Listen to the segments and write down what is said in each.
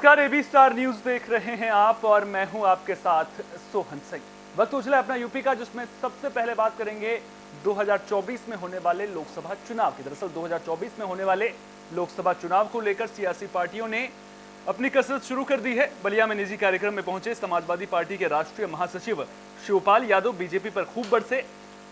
नमस्कार, AB star news देख रहे हैं आप और मैं हूं आपके साथ सोहन सिंह। वक्त उछला अपना यूपी का, जिसमें सबसे पहले बात करेंगे 2024 में होने वाले लोकसभा चुनाव की। दरअसल 2024 में होने वाले लोकसभा चुनाव को लेकर सियासी पार्टियों ने अपनी कसरत शुरू कर दी है। बलिया में निजी कार्यक्रम में पहुंचे समाजवादी पार्टी के राष्ट्रीय महासचिव शिवपाल यादव बीजेपी पर खूब बरसे।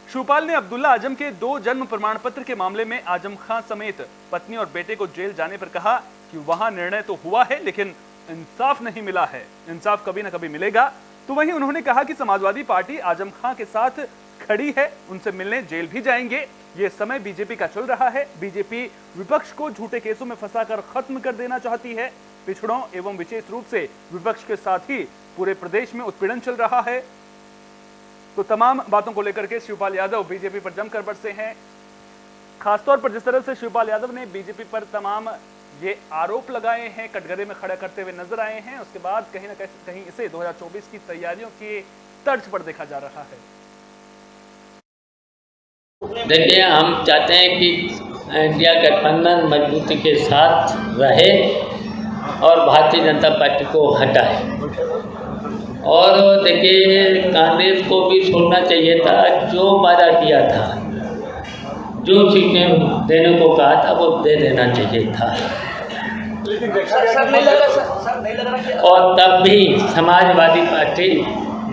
शिवपाल ने अब्दुल्ला आजम के 2 जन्म प्रमाण पत्र के मामले में आजम खां समेत पत्नी और बेटे को जेल जाने पर कहा कि वहां निर्णय तो हुआ है लेकिन इंसाफ नहीं मिला है, इंसाफ कभी ना कभी मिलेगा। तो वहीं उन्होंने कहा कि समाजवादी पार्टी आजम खां के साथ खड़ी है, उनसे मिलने जेल भी जाएंगे। ये समय बीजेपी का चल रहा है। बीजेपी विपक्ष को झूठे केसों में फंसाकर खत्म कर देना चाहती है। पिछड़ों एवं विशेष रूप से विपक्ष के साथ ही पूरे प्रदेश में उत्पीड़न चल रहा है। तो तमाम बातों को लेकर के शिवपाल यादव बीजेपी पर जमकर बरसे हैं। खासतौर पर जिस तरह से शिवपाल यादव ने बीजेपी पर तमाम ये आरोप लगाए हैं, कटघरे में खड़ा करते हुए नजर आए हैं, उसके बाद कहीं ना कहीं इसे 2024 की तैयारियों की तर्ज पर देखा जा रहा है। देखिए, हम चाहते हैं कि इंडिया गठबंधन मजबूती के साथ रहे और भारतीय जनता पार्टी को हटाए। और देखिए, कांग्रेस को भी छोड़ना चाहिए था। जो वादा किया था, जो सीटें देने को कहा था, वो दे देना चाहिए था। और तब भी समाजवादी पार्टी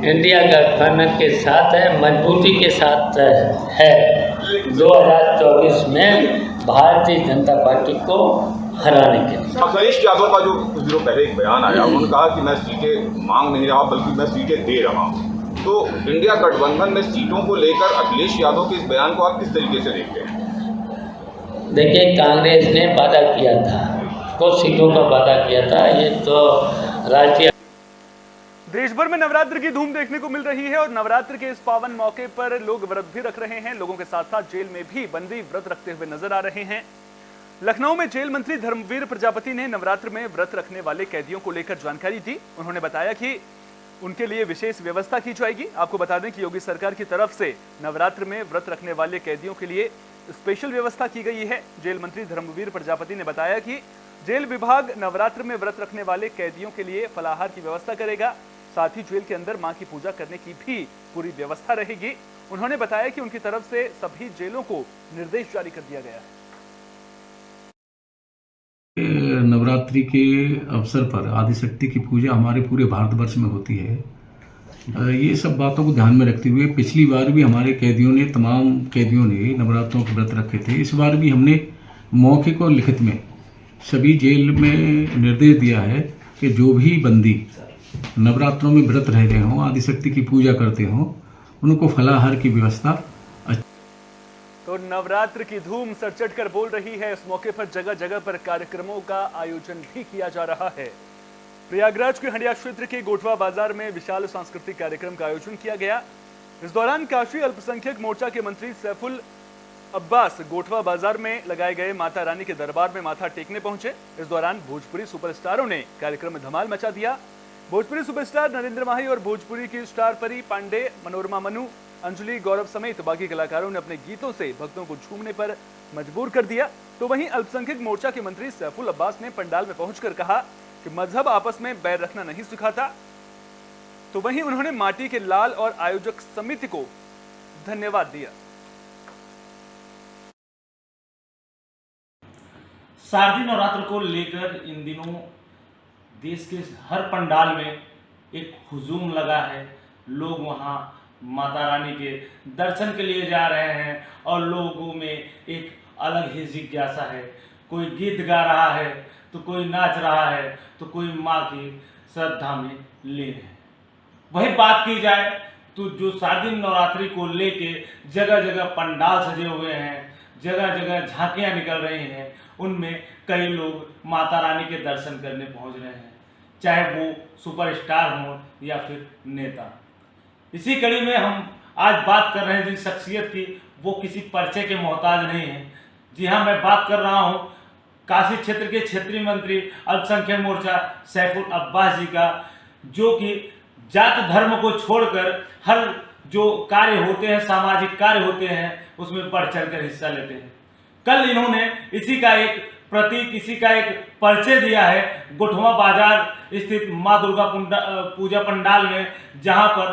इंडिया गठबंधन के साथ है, मजबूती के साथ है। 2024 में भारतीय जनता पार्टी को हराने के लिए। अखिलेश यादव का जो कुछ दिनों पहले एक बयान आया, उन्होंने कहा कि मैं सीटें मांग नहीं रहा बल्कि मैं सीटें दे रहा हूँ। तो इंडिया गठबंधन में सीटों को लेकर अखिलेश यादव के इस बयान को आप किस तरीके से देखते हैं? देखिए, कांग्रेस ने वादा किया था, कुछ सीटों का वादा किया था। ये तो राष्ट्रीय देश भर में नवरात्र की धूम देखने को मिल रही है और नवरात्र के इस पावन मौके पर लोग व्रत भी रख रहे हैं। लोगों के साथ साथ जेल में भी बंदी व्रत रखते हुए नजर आ रहे हैं। लखनऊ में जेल मंत्री धर्मवीर प्रजापति ने नवरात्र में व्रत रखने वाले कैदियों को लेकर जानकारी दी। उन्होंने बताया कि उनके लिए विशेष व्यवस्था की जाएगी। आपको बता दें कि योगी सरकार की तरफ से नवरात्र में व्रत रखने वाले कैदियों के लिए स्पेशल व्यवस्था की गई है। जेल मंत्री धर्मवीर प्रजापति ने बताया कि जेल विभाग नवरात्र में व्रत रखने वाले कैदियों के लिए फलाहार की व्यवस्था करेगा। साथ ही जेल के अंदर मां की पूजा करने की भी पूरी व्यवस्था रहेगी। उन्होंने बताया कि उनकी तरफ से सभी जेलों को निर्देश जारी कर दिया गया है। नवरात्रि के अवसर पर आदिशक्ति की पूजा हमारे पूरे भारतवर्ष में होती है। ये सब बातों को ध्यान में रखते हुए पिछली बार भी हमारे तमाम कैदियों ने नवरात्रों के व्रत रखे थे। इस बार भी हमने मौखिक और लिखित में सभी जेल में निर्देश दिया है कि जो भी बंदी नवरात्रों में व्रत रह रहे हों, आदिशक्ति की पूजा करते हों, उनको फलाहार की व्यवस्था। तो नवरात्र की धूम सर चढ़कर बोल रही है। इस मौके पर जगह जगह पर कार्यक्रमों का आयोजन भी किया जा रहा है। प्रयागराज के हंडिया क्षेत्र के गोठवा बाजार में विशाल सांस्कृतिक कार्यक्रम का आयोजन किया गया। इस दौरान काशी अल्पसंख्यक मोर्चा के मंत्री सैफुल अब्बास गोठवा बाजार में लगाए गए माता रानी के दरबार में माथा टेकने पहुंचे। इस दौरान भोजपुरी सुपरस्टारों ने कार्यक्रम में धमाल मचा दिया। भोजपुरी सुपरस्टार नरेंद्र माही और भोजपुरी की स्टार परी पांडे, मनोरमा मनु, अंजलि गौरव समेत बाकी कलाकारों ने अपने गीतों से भक्तों को झूमने पर मजबूर कर दिया। तो वहीं अल्पसंख्यक मोर्चा के मंत्री सैफुल अब्बास ने पंडाल में पहुंचकर कहा कि मजहब आपस में बैर रखना नहीं सिखाता। तो वहीं उन्होंने माटी के लाल और आयोजक समिति को धन्यवाद दिया। शारदीय नवरात्र को लेकर इन दिनों देश के हर पंडाल में एक हुजूम लगा है। लोग वहां माता रानी के दर्शन के लिए जा रहे हैं और लोगों में एक अलग ही जिज्ञासा है। कोई गीत गा रहा है तो कोई नाच रहा है तो कोई माँ की श्रद्धा में लीन है। वही बात की जाए तो जो शारदीय नवरात्रि को लेके जगह जगह पंडाल सजे हुए हैं, जगह जगह झांकियाँ निकल रही हैं, उनमें कई लोग माता रानी के दर्शन करने पहुंच रहे हैं, चाहे वो सुपरस्टार हों या फिर नेता। इसी कड़ी में हम आज बात कर रहे हैं जिस शख्सियत की, वो किसी परिचय के मोहताज नहीं है। जी हाँ, मैं बात कर रहा हूँ काशी क्षेत्र के क्षेत्रीय मंत्री अल्पसंख्यक मोर्चा सैफुल अब्बास जी का, जो कि जात धर्म को छोड़कर हर जो कार्य होते हैं, सामाजिक कार्य होते हैं, उसमें बढ़ चढ़ कर हिस्सा लेते हैं। कल इन्होंने इसी का एक प्रति किसी का एक परिचय दिया है गोठवा बाजार स्थित माँ दुर्गा पूजा पंडाल में, जहां पर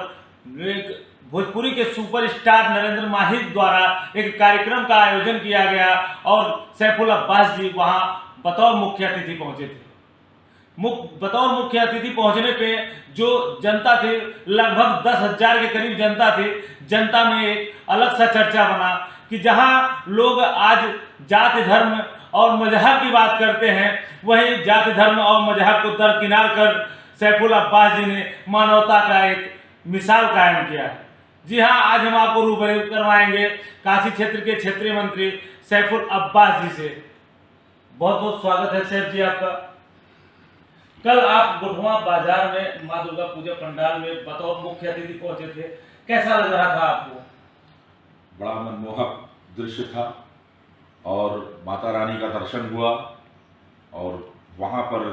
एक भोजपुरी के सुपरस्टार नरेंद्र माहिर द्वारा एक कार्यक्रम का आयोजन किया गया और सैफुल अब्बास जी वहां बतौर मुख्य अतिथि पहुंचे थे। बतौर मुख्य अतिथि पहुंचने पे जो जनता थी, लगभग 10,000 के करीब जनता थी। जनता में एक अलग सा चर्चा बना कि जहां लोग आज जाति धर्म और मजहब की बात करते हैं, वहीं जाति धर्म और मजहब को दरकिनार कर सैफुल अब्बास जी ने मानवता का एक मिसाल कायम किया है। जी हाँ, आज हम आपको रूबरू करवाएंगे काशी क्षेत्र के क्षेत्रीय मंत्री सैफुल अब्बास जी से। बहुत बहुत स्वागत है सैफ जी आपका। कल आप गोठवा बाजार में माँ दुर्गा पूजा पंडाल में बतौर मुख्य अतिथि पहुंचे थे, कैसा लग रहा था आपको? बड़ा मनमोहक दृश्य था और माता रानी का दर्शन हुआ और वहाँ पर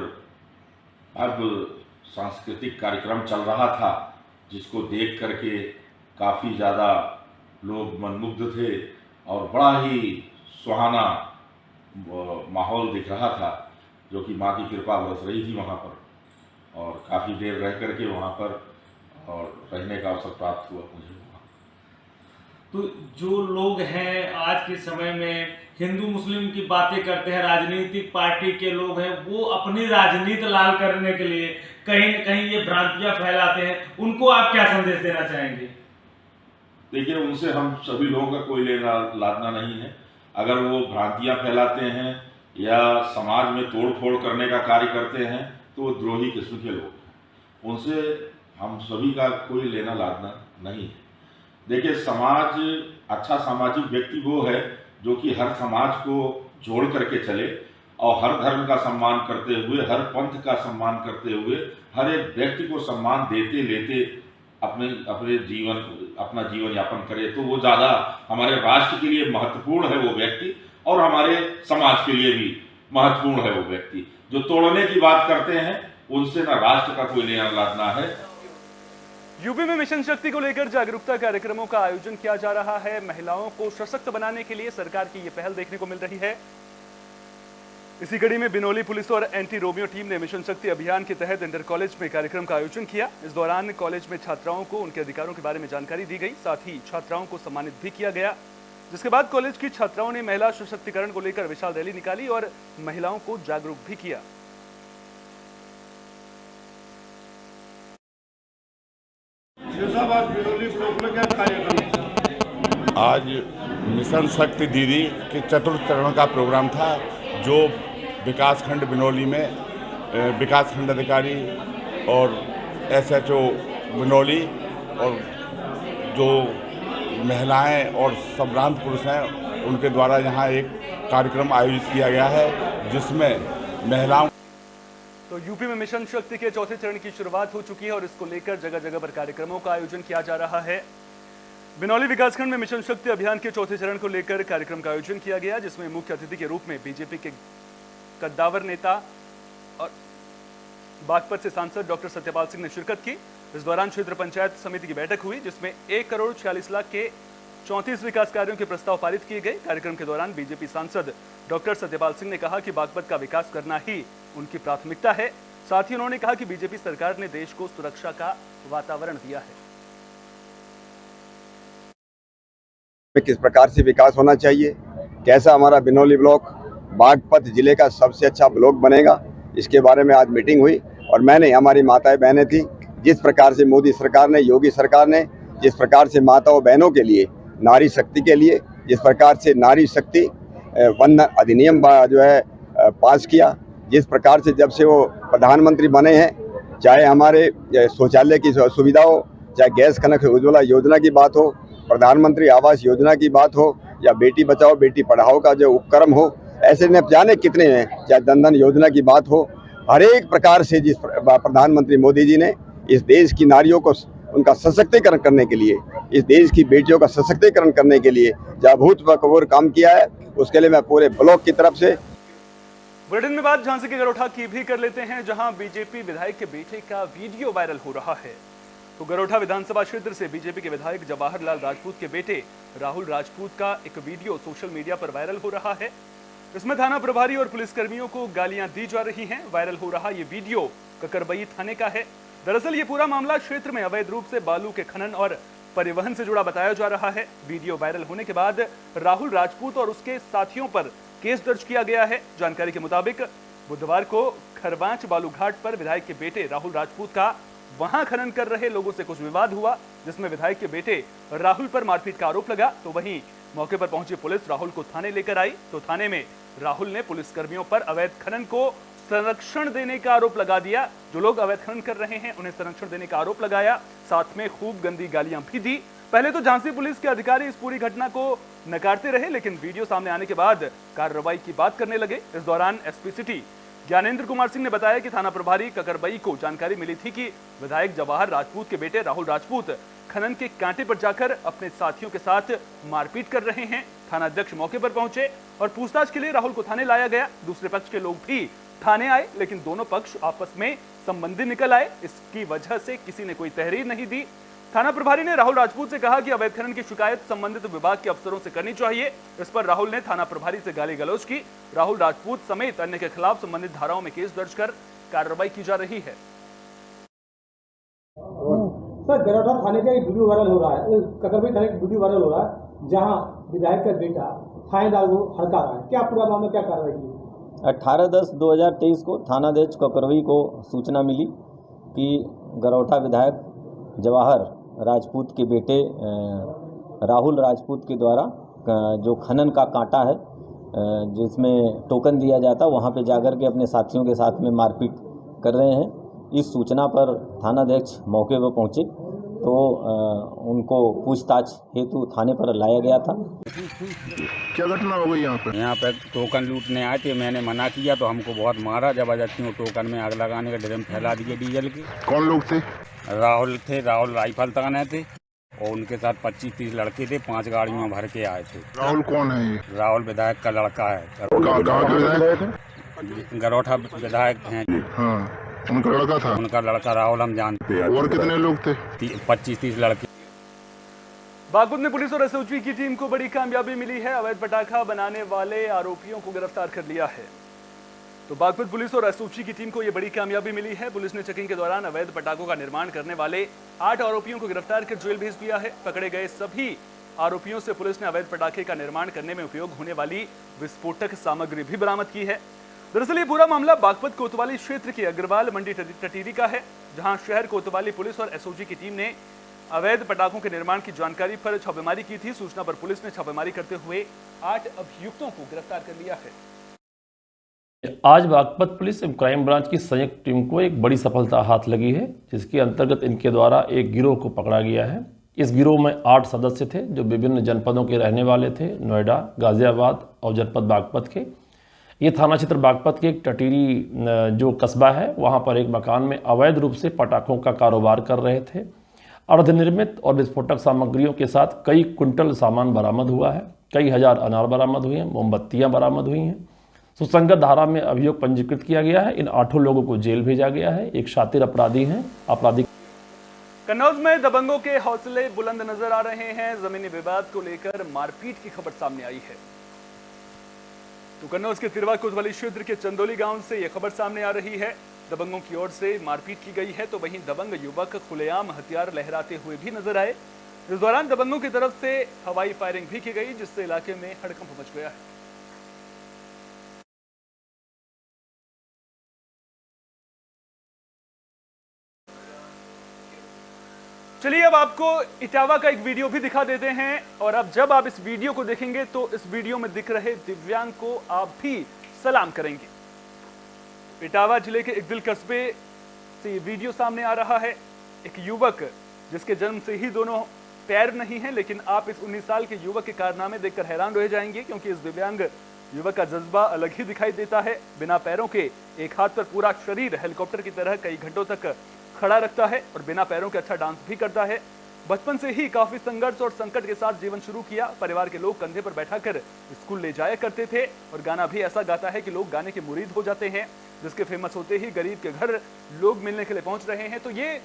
भव्य सांस्कृतिक कार्यक्रम चल रहा था, जिसको देख करके काफ़ी ज़्यादा लोग मनमुग्ध थे और बड़ा ही सुहाना माहौल दिख रहा था, जो कि माँ की कृपा बरस रही थी वहाँ पर। और काफ़ी देर रह करके वहाँ पर और रहने का अवसर प्राप्त हुआ मुझे। तो जो लोग हैं आज के समय में हिंदू मुस्लिम की बातें करते हैं, राजनीतिक पार्टी के लोग हैं, वो अपनी राजनीति लाल करने के लिए कहीं न कहीं ये भ्रांतियां फैलाते हैं, उनको आप क्या संदेश देना चाहेंगे? देखिए, उनसे हम सभी लोगों का कोई लेना लादना नहीं है। अगर वो भ्रांतियां फैलाते हैं या समाज में तोड़ फोड़ करने का कार्य करते हैं तो वो द्रोही किस्म के लोग हैं, उनसे हम सभी का कोई लेना लादना नहीं है। देखिए, समाज, अच्छा सामाजिक व्यक्ति वो है जो कि हर समाज को जोड़ करके चले और हर धर्म का सम्मान करते हुए, हर पंथ का सम्मान करते हुए, हर एक व्यक्ति को सम्मान देते लेते अपना जीवन यापन करे, तो वो ज़्यादा हमारे राष्ट्र के लिए महत्वपूर्ण है वो व्यक्ति और हमारे समाज के लिए भी महत्वपूर्ण है वो व्यक्ति। जो तोड़ने की बात करते हैं उनसे ना राष्ट्र का कोई लेना लादना है। यूपी में मिशन शक्ति को लेकर जागरूकता कार्यक्रमों का आयोजन किया जा रहा है। महिलाओं को सशक्त बनाने के लिए सरकार की ये पहल देखने को मिल रही है। इसी कड़ी में बिनौली पुलिस और एंटी रोमियो टीम ने मिशन शक्ति अभियान के तहत इंटर कॉलेज में कार्यक्रम का आयोजन किया। इस दौरान कॉलेज में छात्राओं को उनके अधिकारों के बारे में जानकारी दी गई, साथ ही छात्राओं को सम्मानित भी किया गया। जिसके बाद कॉलेज की छात्राओं ने महिला सशक्तिकरण को लेकर विशाल रैली निकाली और महिलाओं को जागरूक भी किया। आज मिशन शक्ति दीदी के चतुर्थ चरण का प्रोग्राम था, जो विकासखंड बिनौली में विकासखंड अधिकारी और SHO बिनौली और जो महिलाएं और संभ्रांत पुरुष हैं उनके द्वारा यहाँ एक कार्यक्रम आयोजित किया गया है, जिसमें महिलाओं। तो यूपी में मिशन शक्ति के चौथे चरण की शुरुआत हो चुकी है और इसको लेकर जगह जगह पर कार्यक्रमों का आयोजन किया जा रहा है। बिनौली विकासखंड में मिशन शक्ति अभियान के चौथे चरण को लेकर कार्यक्रम का आयोजन किया गया, जिसमें मुख्य अतिथि के रूप में बीजेपी के कद्दावर नेता और बागपत से सांसद डॉक्टर सत्यपाल सिंह ने शिरकत की। इस दौरान क्षेत्र पंचायत समिति की बैठक हुई, जिसमें 1,46,00,000 के 34 विकास कार्यों के प्रस्ताव पारित किए गए। कार्यक्रम के दौरान बीजेपी सांसद डॉक्टर सत्यपाल सिंह ने कहा कि बागपत का विकास करना ही उनकी प्राथमिकता है। साथ ही उन्होंने कहा कि बीजेपी सरकार ने देश को सुरक्षा का वातावरण दिया है। किस प्रकार से विकास होना चाहिए, कैसा हमारा बिनौली ब्लॉक बागपत जिले का सबसे अच्छा ब्लॉक बनेगा, इसके बारे में आज मीटिंग हुई। और मैंने, हमारी माताएं बहनें थी, जिस प्रकार से मोदी सरकार ने, योगी सरकार ने जिस प्रकार से माताओं बहनों के लिए, नारी शक्ति के लिए जिस प्रकार से नारी शक्ति वंदन अधिनियम जो है पास किया, जिस प्रकार से जब से वो प्रधानमंत्री बने हैं, चाहे हमारे शौचालय की सुविधा हो, चाहे गैस कनेक्शन उज्ज्वला योजना की बात हो, प्रधानमंत्री आवास योजना की बात हो, या बेटी बचाओ बेटी पढ़ाओ का जो उपक्रम हो, ऐसे न जाने कितने हैं, चाहे जन धन योजना की बात हो, हर एक प्रकार से जिस प्रधानमंत्री मोदी जी ने इस देश की नारियों को उनका सशक्तिकरण करने के लिए, इस देश की बेटियों का सशक्तिकरण करने के लिए जो अभूतपूर्व काम किया है, उसके लिए मैं पूरे ब्लॉक की तरफ से। बुलेटिन में बात झांसी के गरोठा की भी कर लेते हैं, जहां बीजेपी विधायक के बेटे का वीडियो वायरल हो रहा है। तो गरोठा विधानसभा क्षेत्र से बीजेपी के विधायक जवाहर लाल राजपूत के बेटे राहुल राजपूत का एक वीडियो सोशल मीडिया पर वायरल हो रहा है। इसमें थाना प्रभारी और पुलिसकर्मियों को गालियां दी जा रही हैं। वायरल हो रहा ये वीडियो ककरबई थाने का है। दरअसल ये पूरा मामला क्षेत्र में अवैध रूप से बालू के खनन और परिवहन से जुड़ा बताया जा रहा है। वीडियो वायरल होने के बाद राहुल राजपूत और उसके साथियों पर केस दर्ज किया गया है। जानकारी के मुताबिक बुधवार को खरवांच बालू घाट पर विधायक के बेटे राहुल राजपूत का वहां खनन कर रहे लोगों से कुछ विवाद हुआ, जिसमें विधायक के बेटे राहुल पर मारपीट का आरोप लगा। तो वहीं मौके पर पहुंची पुलिस राहुल को थाने लेकर आई तो थाने में राहुल ने पुलिसकर्मियों पर अवैध खनन को संरक्षण देने का आरोप लगा दिया। जो लोग अवैध खनन कर रहे हैं उन्हें संरक्षण देने का आरोप लगाया, साथ में खूब गंदी गालियां भी दी। पहले तो झांसी पुलिस के अधिकारी इस पूरी घटना को नकारते रहे, लेकिन वीडियो सामने आने के बाद कार्रवाई की बात करने लगे। इस दौरान एसपी सिटी ज्ञानेंद्र कुमार सिंह ने बताया कि थाना प्रभारी ककरबई को जानकारी मिली थी कि विधायक जवाहर राजपूत के बेटे राहुल राजपूत खनन के कांटे पर जाकर अपने साथियों के साथ मारपीट कर रहे हैं। थाना अध्यक्ष मौके पर पहुंचे और पूछताछ के लिए राहुल को थाने लाया गया। दूसरे पक्ष के लोग भी थाने आए, लेकिन दोनों पक्ष आपस में संबंधी निकल आए। इसकी वजह से किसी ने कोई तहरीर नहीं दी। थाना प्रभारी ने राहुल राजपूत से कहा कि अवैध खनन की शिकायत संबंधित विभाग के अफसरों से करनी चाहिए। इस पर राहुल ने थाना प्रभारी से गाली गलौज की। राहुल राजपूत समेत अन्य के खिलाफ संबंधित धाराओं में केस दर्ज कर कार्रवाई की जा रही है। सर, गरौठा थाने का एक वीडियो वायरल हो रहा है, ककरबई थाने का वीडियो वायरल हो रहा है, जहां विधायक का बेटा थानेदार को हड़का रहा है। क्या पूरा मामला, क्या कार्रवाई की? 18/10/2023 को थानाध्यक्ष ककरबई को सूचना मिली कि गरौठा विधायक जवाहर राजपूत के बेटे राहुल राजपूत के द्वारा जो खनन का कांटा है जिसमें टोकन दिया जाता, वहां पे जाकर के अपने साथियों के साथ में मारपीट कर रहे हैं। इस सूचना पर थानाध्यक्ष मौके पर पहुंचे तो उनको पूछताछ हेतु थाने पर लाया गया था। क्या घटना हो गई यहाँ पर? यहाँ पर टोकन लूटने आए थे, मैंने मना किया तो हमको बहुत मारा। जबरदस्ती वो टोकन में आग लगाने का ड्रम फैला दिए डीजल के। कौन लोग थे? राहुल राइफल ताने थे और उनके साथ 25-30 लड़के थे। 5 गाड़ियों में भर के आए थे। राहुल कौन है ये? राहुल विधायक का लड़का है। कहाँ के विधायक थे? गरौठा विधायक हैं। हाँ, उनका लड़का था? उनका लड़का राहुल हम जानते हैं। और कितने लोग थे? 25-30 लड़के। बागपत में पुलिस और एसओजी की टीम को बड़ी कामयाबी मिली है। अवैध पटाखा बनाने वाले आरोपियों को गिरफ्तार कर लिया है। तो बागपत पुलिस और एसओजी की टीम को यह बड़ी कामयाबी मिली है। पुलिस ने चेकिंग के दौरान अवैध पटाखों का निर्माण करने वाले 8 आरोपियों को गिरफ्तार कर जेल भेज दिया है। पकड़े गए सभी आरोपियों से पुलिस ने अवैध पटाखे का निर्माण करने में उपयोग होने वाली विस्फोटक सामग्री भी बरामद की है। दरअसल ये पूरा मामला बागपत कोतवाली क्षेत्र के अग्रवाल मंडी टटीरी का है, जहां शहर कोतवाली पुलिस और एसओजी की टीम ने अवैध पटाखों के निर्माण की जानकारी पर छापेमारी की थी। सूचना पर पुलिस ने छापेमारी करते हुए 8 अभियुक्तों को गिरफ्तार कर लिया है। आज बागपत पुलिस एवं क्राइम ब्रांच की संयुक्त टीम को एक बड़ी सफलता हाथ लगी है, जिसके अंतर्गत इनके द्वारा एक गिरोह को पकड़ा गया है। इस गिरोह में 8 सदस्य थे जो विभिन्न जनपदों के रहने वाले थे, नोएडा, गाजियाबाद और जनपद बागपत के। ये थाना क्षेत्र बागपत के एक टटीरी जो कस्बा है, वहाँ पर एक मकान में अवैध रूप से पटाखों का कारोबार कर रहे थे। अर्धनिर्मित और विस्फोटक सामग्रियों के साथ कई कुंटल सामान बरामद हुआ है। कई हजार अनार बरामद हुए हैं, मोमबत्तियाँ बरामद हुई हैं। सुसंगत धारा में अभियोग पंजीकृत किया गया है। इन 8 लोगों को जेल भेजा गया है। एक शातिर अपराधी हैं। आपराधिक कन्नौज में दबंगों के हौसले बुलंद नजर आ रहे हैं। जमीनी विवाद को लेकर मारपीट की खबर सामने आई है। तो कन्नौज के तिरवा कोतवाली क्षेत्र के चंदोली गांव से यह खबर सामने आ रही है। दबंगों की ओर से मारपीट की गई है, तो वहीं दबंग युवक खुलेआम हथियार लहराते हुए भी नजर आए। इस दौरान दबंगों की तरफ से हवाई फायरिंग भी की गई, जिससे इलाके में हड़कंप मच गया है। चलिए अब आपको इटावा का एक वीडियो भी दिखा देते हैं, और अब जब आप इस वीडियो को देखेंगे तो इस वीडियो में दिख रहे दिव्यांग को आप भी सलाम करेंगे। इटावा जिले के एक दिल कस्बे से ये वीडियो सामने आ रहा है। एक युवक जिसके जन्म से ही दोनों पैर नहीं है, लेकिन आप इस 19 साल के युवक के कारनामे देखकर हैरान रह जाएंगे, क्योंकि इस दिव्यांग युवक का जज्बा अलग ही दिखाई देता है। बिना पैरों के एक हाथ पर पूरा शरीर हेलीकॉप्टर की तरह कई घंटों तक खड़ा रखता है और बिना पैरों के अच्छा डांस भी करता है। बचपन से ही काफी संघर्ष और संकट के साथ जीवन शुरू किया। परिवार के लोग कंधे पर बैठाकर स्कूल ले जाया करते थे, और गाना भी ऐसा गाता है कि लोग गाने के मुरीद हो जाते हैं, जिसके फेमस होते ही गरीब के घर लोग मिलने के लिए पहुंच रहे हैं। तो ये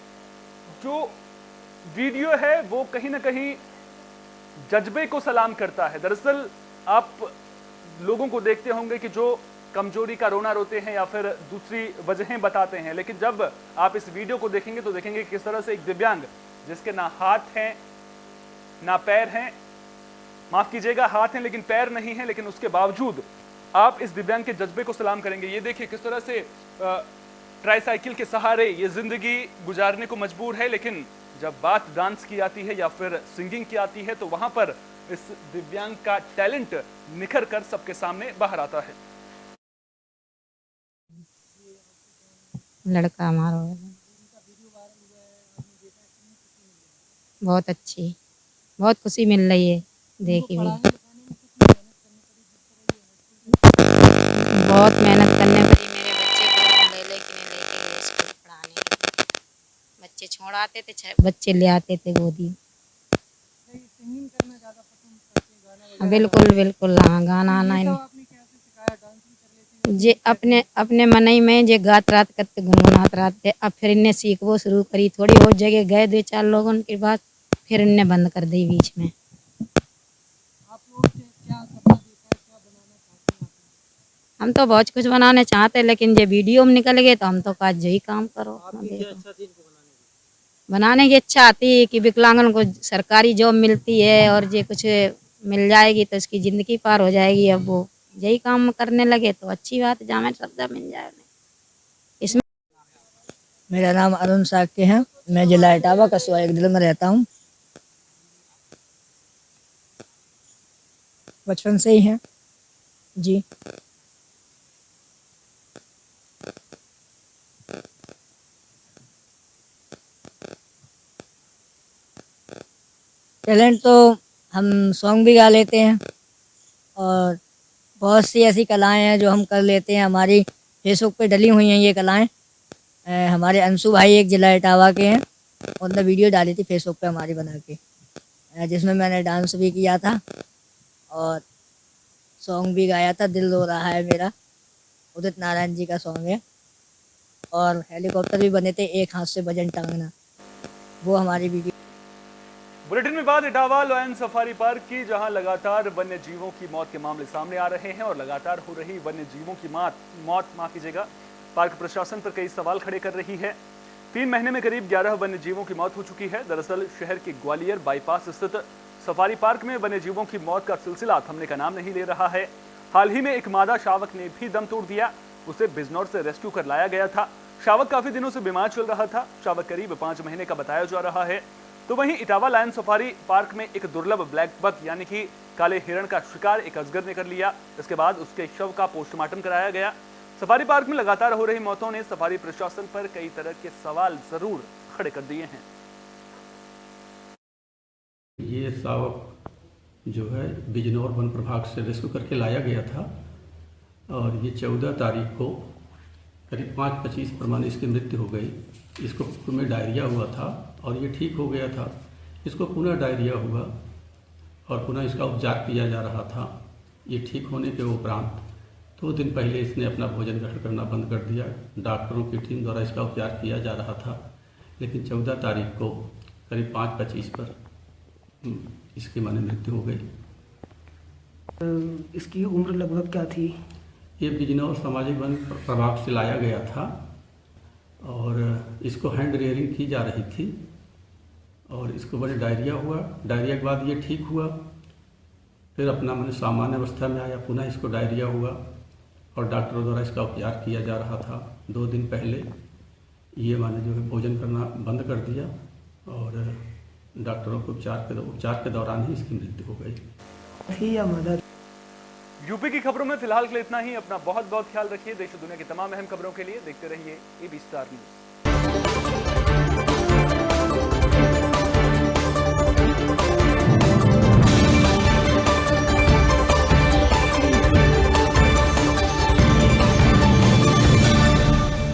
जो वीडियो है वो कहीं ना कहीं जज्बे को सलाम करता है। दरअसल आप लोगों को देखते होंगे कि जो कमजोरी का रोना रोते हैं या फिर दूसरी वजहें बताते हैं, लेकिन जब आप इस वीडियो को देखेंगे तो देखेंगे किस तरह से एक दिव्यांग जिसके ना हाथ हैं ना पैर हैं, माफ कीजिएगा हाथ हैं लेकिन पैर नहीं है, लेकिन उसके बावजूद आप इस दिव्यांग के जज्बे को सलाम करेंगे। ये देखिए किस तरह से ट्राईसाइकिल के सहारे ये जिंदगी गुजारने को मजबूर है, लेकिन जब बात डांस की आती है या फिर सिंगिंग की आती है तो वहां पर इस दिव्यांग का टैलेंट निखर कर सबके सामने बाहर आता है। लड़का हमारा बहुत अच्छी, बहुत खुशी मिल रही है देखी भी। बहुत मेहनत करने पड़ी मेरे बच्चे को ले लेके गए स्कूल पढ़ाने। बच्चे छोड़ आते थे, बच्चे ले आते थे गोदी। बिल्कुल बिल्कुल, हाँ गाना आना जे अपने मनई में जे गात रात करते गुनगुनात रहते। अब फिर इन्हें सीखवो शुरू करी, थोड़ी बहुत जगह गए 2-4 लोगों के बाद फिर इन्हें बंद कर दी बीच में। हम तो बहुत कुछ बनाने चाहते, लेकिन जे वीडियो में निकल गए तो हम तो काज यही काम करो। बनाने की इच्छा आती है कि विकलांगन को सरकारी जॉब मिलती है और जे कुछ मिल जाएगी तो इसकी ज़िंदगी पार हो जाएगी। अब वो यही काम करने लगे तो अच्छी बात, जामे शब्द मिल जाए इसमें। मेरा नाम अरुण साक्य है, मैं जिला इटावा कस्बा एकदल में रहता हूँ। बचपन से ही है जी। टैलेंट तो हम सॉन्ग भी गा लेते हैं और बहुत सी ऐसी कलाएं हैं जो हम कर लेते हैं। हमारी फेसबुक पे डली हुई हैं ये कलाएं। हमारे अंशु भाई एक जिला इटावा के हैं, उन्होंने वीडियो डाली थी फेसबुक पे हमारी बना के, जिसमें मैंने डांस भी किया था और सॉन्ग भी गाया था। दिल रो रहा है मेरा, उदित नारायण जी का सॉन्ग है। और हेलीकॉप्टर भी बने थे, एक हाथ से भजन टांगना, वो हमारी वीडियो। बुलेटिन में बात इटावा लायन सफारी पार्क की, जहां लगातार वन्य जीवों की मौत के मामले सामने आ रहे हैं और लगातार हो रही वन्य जीवों की मौत माफ कीजिएगा पार्क प्रशासन पर कई सवाल खड़े कर रही है। 3 महीने में करीब 11 वन्य जीवों की मौत हो चुकी है। दरअसल शहर के ग्वालियर बाईपास स्थित सफारी पार्क में वन्य जीवों की मौत का सिलसिला थमने का नाम नहीं ले रहा है। हाल ही में एक मादा शावक ने भी दम तोड़ दिया, उसे बिजनौर से रेस्क्यू कर लाया गया था। शावक काफी दिनों से बीमार चल रहा था। शावक करीब 5 महीने का बताया जा रहा है। तो वहीं इटावा लायन सफारी पार्क में एक दुर्लभ ब्लैक बक यानी कि काले हिरण का शिकार एक अजगर ने कर लिया। इसके बाद उसके शव का पोस्टमार्टम कराया गया। सफारी पार्क में लगातार हो रही मौतों ने सफारी प्रशासन पर कई तरह के सवाल जरूर खड़े कर दिए हैं। ये शावक जो है बिजनौर वन प्रभाग से रेस्क्यू करके लाया गया था और ये 14 तारीख को करीब 5:25 पर इसकी मृत्यु हो गई। इसको पूर्व में डायरिया हुआ था और ये ठीक हो गया था। इसको पुनः डायरिया हुआ और पुनः इसका उपचार किया जा रहा था। ये ठीक होने के उपरांत 2 दिन पहले इसने अपना भोजन ग्रहण करना बंद कर दिया। डॉक्टरों की टीम द्वारा इसका उपचार किया जा रहा था, लेकिन 14 तारीख को करीब 5:25 पर इसकी मृत्यु हो गई। इसकी उम्र लगभग क्या थी? ये बिजनौर सामाजिक वन प्रभाग से लाया गया था और इसको हैंड रेयरिंग की जा रही थी और इसको बड़े डायरिया हुआ। डायरिया के बाद ये ठीक हुआ, फिर अपना सामान्य अवस्था में आया। पुनः इसको डायरिया हुआ और डॉक्टरों द्वारा इसका उपचार किया जा रहा था। 2 दिन पहले ये जो है भोजन करना बंद कर दिया और डॉक्टरों को उपचार के दौरान ही इसकी मृत्यु हो गई। या मदद। यूपी की खबरों में फिलहाल के लिए इतना ही। अपना बहुत बहुत ख्याल रखिए। देश और दुनिया की तमाम अहम खबरों के लिए देखते रहिए AB स्टार न्यूज़।